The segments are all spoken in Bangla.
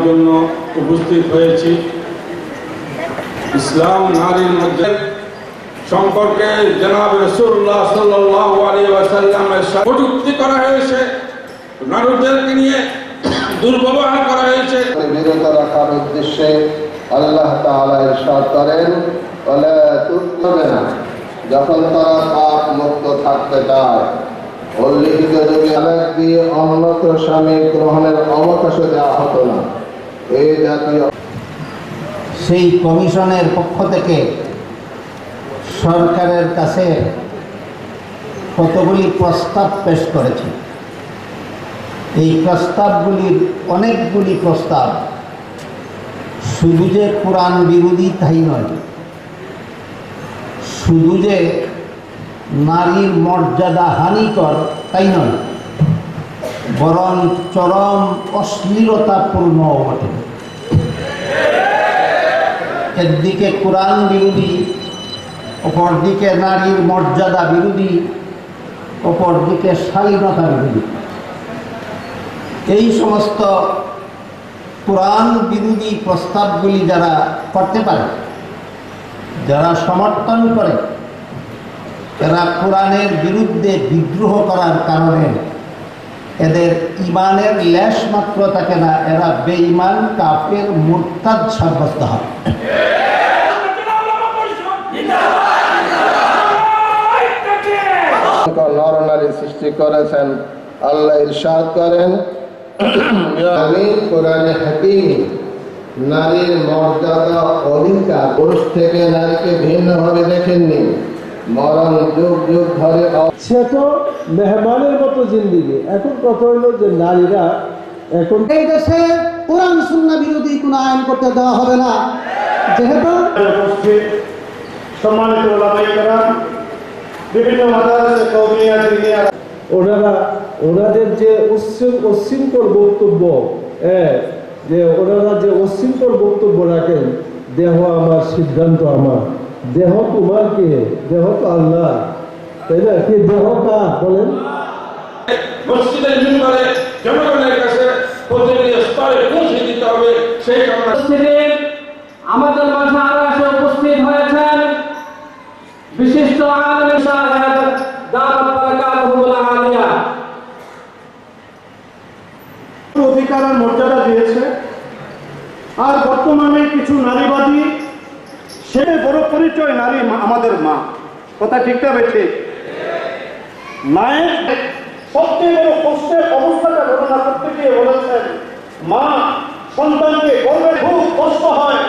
জন্য উপস্থিত হয়েছি। ইসলাম নারীর মধ্যে সম্পর্কে জনাব রাসূলুল্লাহ সাল্লাল্লাহু আলাইহি ওয়াসাল্লামের সাথে কটূক্তি করা হয়েছে, নারীদেরকে নিয়ে দুর্ব্যবহার করা হয়েছে। বিরত রাখার উদ্দেশ্যে আল্লাহ তাআলা ইরশাদ করেন, ওয়ালা তুযবিনা, যখন তারা পাপ মুক্ত থাকতে চায় উল্লিখিত যুগে আলাদা দিয়ে অন্যত্র স্বামী গ্রহণের অবকাশ দেওয়া হতো না। এই জাতীয় সেই কমিশনের পক্ষ থেকে সরকারের কাছে কতগুলি প্রস্তাব পেশ করেছে। এই প্রস্তাবগুলির অনেকগুলি প্রস্তাব শুধু যে কোরআন বিরোধী তাই নয়, শুধু যে নারীর মর্যাদা হানিকর তাই নয়, বরং চরম অশ্লীলতাপূর্ণ বটে। একদিকে কোরআন বিরোধী, অপরদিকে নারীর মর্যাদা বিরোধী, অপরদিকে শালীনতা বিরোধী। এই সমস্ত কোরআন বিরোধী প্রস্তাবগুলি যারা করতে পারে, যারা সমর্থন করে, এরা কোরআনের বিরুদ্ধে বিদ্রোহ করার কারণে এদের ইমানের লেশ মাত্র থাকে না, এরা বেঈমান, কাফের, মুরতাদ সাব্যস্ত হয়। নর নারী সৃষ্টি করেছেন। আল্লাহ ইরশাদ করেন, আমি কোরআনে হাকিম নারীর মর্যাদা অধিকার পুরুষ থেকে নারীকে ভিন্নভাবে দেখেননি, বরং যুগ যুগ ধরে সে তো মেহমানের মতো জিন্দিগি। এখন কথা হইলো যে নারীরা এখন এই দেশে কোরআন সুন্নাহ বিরোধী কোনো আইন করতে দেওয়া হবে না। যেহেতু সম্মানিত ওলামায়ে কেরাম, বিভিন্ন মাদ্রাসা কওমিয়া দিনিয়া, ওনাদের যে উচ্ছৃঙ্খল বক্তব্য, যে ওনারা যে উচ্ছৃঙ্খল বক্তব্য রাখেন, দেহ আমার, সিদ্ধান্ত আমার। দেহ তোমার কে? দেহ তো আল্লাহ, তাই না? কি দেহ কার বলেন? মসজিদের মিম্বরে জনগণের কাছে প্রতিটি স্তরে পৌঁছে দিতে হবে। সেই কারণে আমাদের মাঝে আরো এসে উপস্থিত হয়েছেন বিশিষ্ট আলেম সাহেব দামাত বারাকাতুহুল আলিয়া। অধিকার আর মর্যাদা দিয়েছে। আর বর্তমানে কিছু নারীবাদী, সে বড় পরিচয় নারী আমাদের মা। কথা ঠিকঠাক হয়েছে? মায়ের সবচেয়ে বড় কষ্টের অবস্থাটা বর্ণনা করতে গিয়ে বলেছেন, মা সন্তানকে গর্ভে খুব কষ্ট হয়,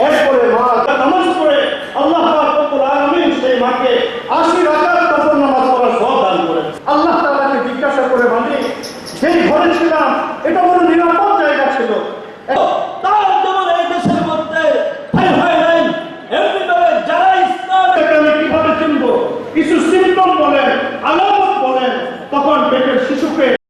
এরপরে মা নামাজ পড়ে আল্লাহ পাক রব্বুল আলামিন সেই মাকে 80 রাকাত নফল নামাজ পড়ার সওয়াব দান করেন। আল্লাহ তাআলাকে জিজ্ঞাসা করে, মানে যেই ঘরে ছিলাম এটা বড় নিরাপদ